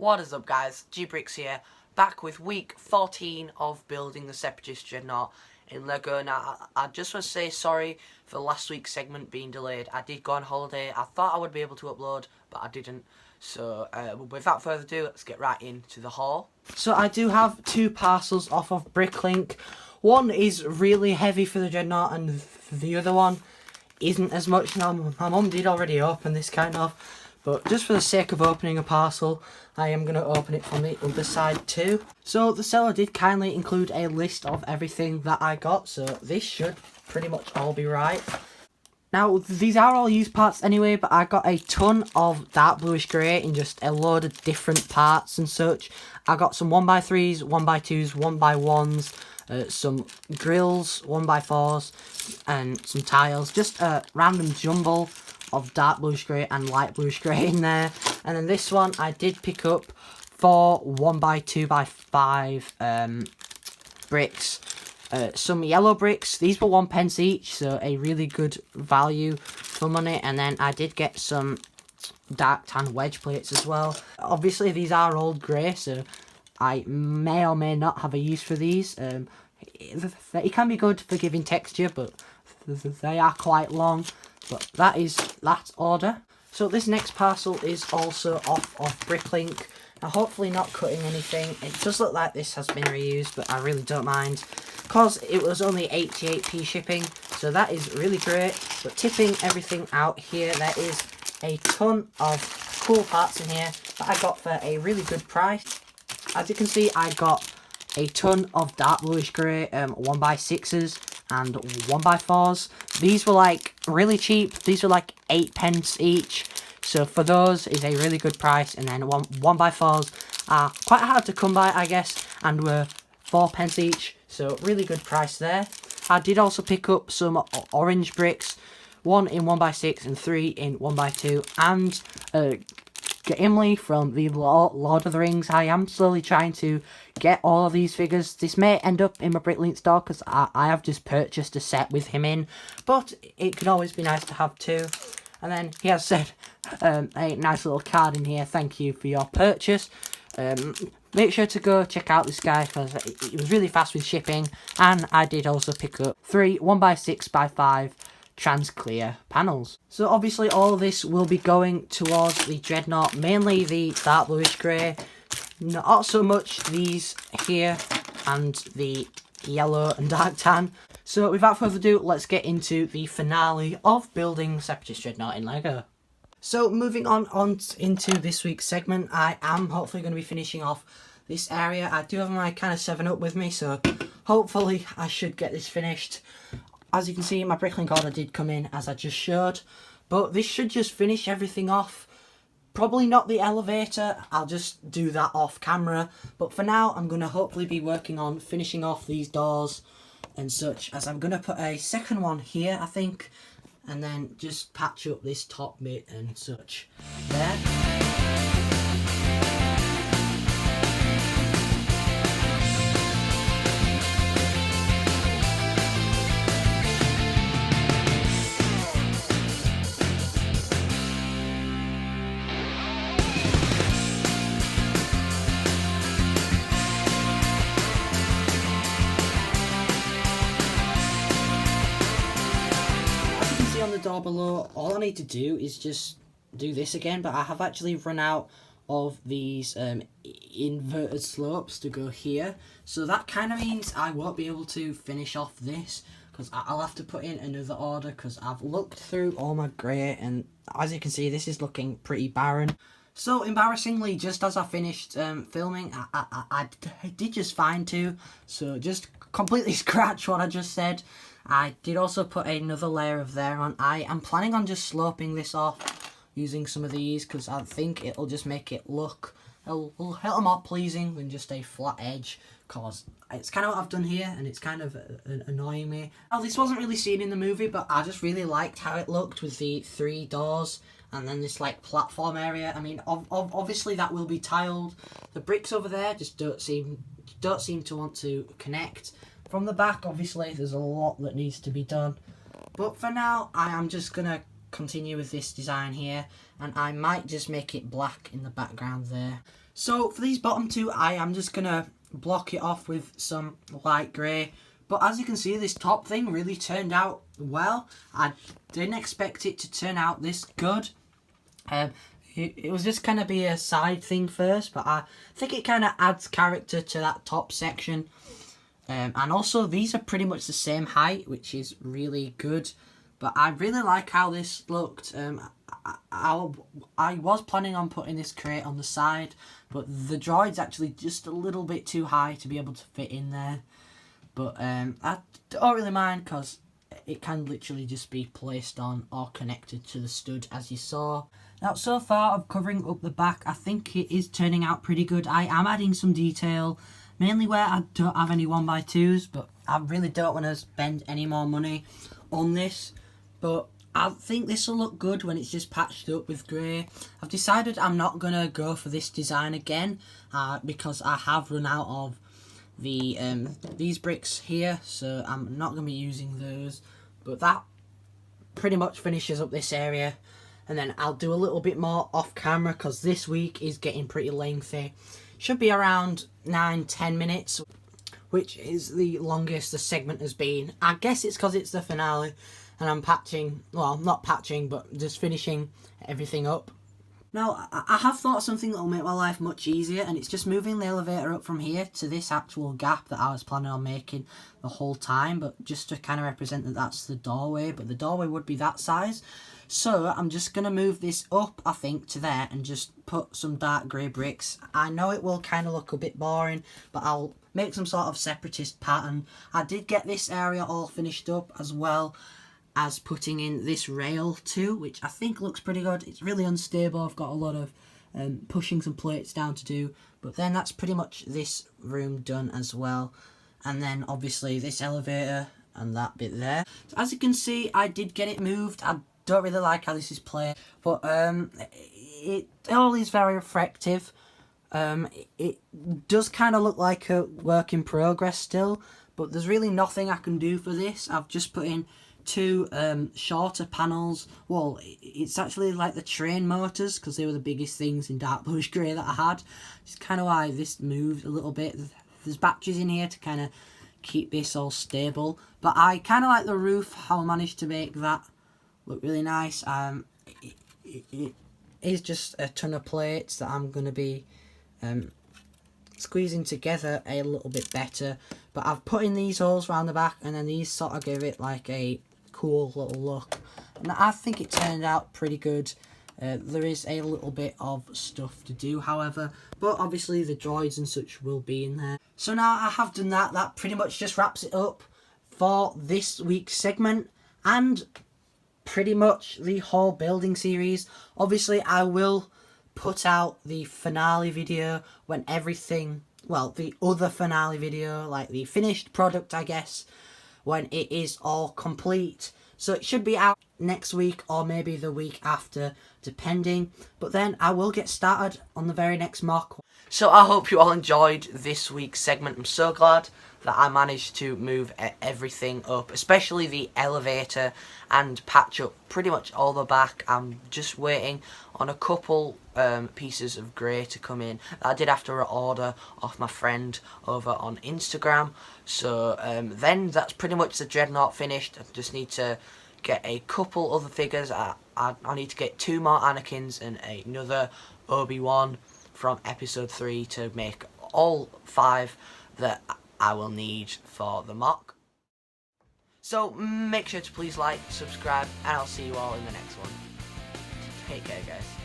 What is up, guys? G-Bricks here, back with week 14 of building the separatist dreadnought in Lego. Now, I just want to say sorry for last week's segment being delayed. I did go on holiday. I thought I would be able to upload, but I didn't. So, without further ado, let's get right into the haul. So, I do have two parcels off of Bricklink. One is really heavy for the dreadnought, and the other one isn't as much. Now, my mum did already open this kind of. But just for the sake of opening a parcel, I am going to open it from the other side too. So the seller did kindly include a list of everything that I got, so this should pretty much all be right. Now, these are all used parts anyway, but I got a ton of dark bluish grey in just a load of different parts and such. I got some 1x3s, 1x2s, 1x1s, some grills, 1x4s, and some tiles. Just a random jumble of dark bluish grey and light bluish grey in there. And then this one I did pick up 4 1x2x5 bricks. Some yellow bricks. These were 1p each, so a really good value for money. And then I did get some dark tan wedge plates as well. Obviously these are old grey, so I may or may not have a use for these. It can be good for giving texture, but they are quite long. But that is that order. So this next parcel is also off of Bricklink. Now, hopefully not cutting anything. It does look like this has been reused, but I really don't mind, because it was only 88p shipping, so that is really great. But tipping everything out here, there is a ton of cool parts in here that I got for a really good price. As you can see, I got a ton of dark bluish grey 1x6s and 1x4s. These were like really cheap. These were like 8p each. So for those is a really good price. And then 1x4s are quite hard to come by, I guess, and were 4p each. So really good price there. I did also pick up some orange bricks, 1 in 1x6 and 3 in 1x2, and Gimli from the Lord of the Rings. I am slowly trying to get all of these figures. This may end up in my Bricklink store because I have just purchased a set with him in, but it could always be nice to have two. And then he has said a nice little card in here. Thank you for your purchase. Make sure to go check out this guy because it was really fast with shipping. And I did also pick up 3 1x6x5 trans clear panels. So obviously all of this will be going towards the dreadnought, mainly the dark bluish grey, not so much these here and the yellow and dark tan. So without further ado, let's get into the finale of building separatist dreadnought in Lego. So moving on into this week's segment, I am hopefully going to be finishing off this area. I do have my kind of 7-up with me, so hopefully I should get this finished. As you can see, my Bricklink order did come in, as I just showed. But this should just finish everything off. Probably not the elevator. I'll just do that off camera. But for now, I'm going to hopefully be working on finishing off these doors and such. As I'm going to put a second one here, I think. And then just patch up this top bit and such. There. On the door below, all I need to do is just do this again, but I have actually run out of these inverted slopes to go here, so that kind of means I won't be able to finish off this because I'll have to put in another order, because I've looked through all my grey and as you can see this is looking pretty barren. So embarrassingly, just as I finished filming, I did just find two, so just completely scratch what I just said. I did also put another layer of there on. I am planning on just sloping this off using some of these because I think it'll just make it look a little more pleasing than just a flat edge, because it's kind of what I've done here and it's kind of annoying me. Now, this wasn't really seen in the movie, but I just really liked how it looked with the 3 doors and then this like platform area. I mean, obviously that will be tiled. The bricks over there just don't seem to want to connect. From the back, obviously, there's a lot that needs to be done. But for now, I am just going to continue with this design here, and I might just make it black in the background there. So for these bottom two, I am just going to block it off with some light grey. But as you can see, this top thing really turned out well. I didn't expect it to turn out this good. It was just kind of be a side thing first, but I think it kind of adds character to that top section. And also, these are pretty much the same height, which is really good. But I really like how this looked. I was planning on putting this crate on the side, but the droid's actually just a little bit too high to be able to fit in there. But I don't really mind, because it can literally just be placed on or connected to the stud, as you saw. Now, so far of covering up the back, I think it is turning out pretty good. I am adding some detail, mainly where I don't have any 1x2s, but I really don't want to spend any more money on this. But I think this will look good when it's just patched up with grey. I've decided I'm not going to go for this design again, because I have run out of the these bricks here, so I'm not going to be using those. But that pretty much finishes up this area, and then I'll do a little bit more off camera, because this week is getting pretty lengthy. Should be around 9-10 minutes, which is the longest the segment has been. I guess it's because it's the finale and I'm patching, well, not patching, but just finishing everything up. Now, I have thought of something that will make my life much easier, and it's just moving the elevator up from here to this actual gap that I was planning on making the whole time, but just to kind of represent that that's the doorway, but the doorway would be that size. So I'm just going to move this up, I think, to there and just put some dark grey bricks. I know it will kind of look a bit boring, but I'll make some sort of separatist pattern. I did get this area all finished up, as well as putting in this rail too, which I think looks pretty good. It's really unstable. I've got a lot of pushing some plates down to do, but then that's pretty much this room done as well. And then obviously this elevator and that bit there. So as you can see, I did get it moved. I don't really like how this is played, but it all is very reflective. It does kind of look like a work in progress still, but there's really nothing I can do for this. I've just put in two shorter panels. Well, it's actually like the train motors, because they were the biggest things in dark bluish grey that I had. It's kind of why this moved a little bit. There's batteries in here to kind of keep this all stable, but I kind of like the roof, how I managed to make that look really nice. It is just a ton of plates that I'm going to be squeezing together a little bit better, but I've put in these holes around the back, and then these sort of give it like a cool little look, and I think it turned out pretty good. There is a little bit of stuff to do, however, but obviously the droids and such will be in there. So now I have done that, that pretty much just wraps it up for this week's segment, and pretty much the whole building series. Obviously I will put out the finale video when everything, well, the other finale video, like the finished product, I guess, when it is all complete. So it should be out next week or maybe the week after, depending. But then I will get started on the very next mock. So I hope you all enjoyed this week's segment. I'm so glad that I managed to move everything up, especially the elevator, and patch up pretty much all the back. I'm just waiting on a couple pieces of grey to come in. I did have to order off my friend over on Instagram. So then that's pretty much the dreadnought finished. I just need to get a couple other figures. I need to get 2 more Anakins and another Obi-Wan from episode 3 to make all 5 that I will need for the mock. So make sure to please like, subscribe, and I'll see you all in the next one. Take care, guys.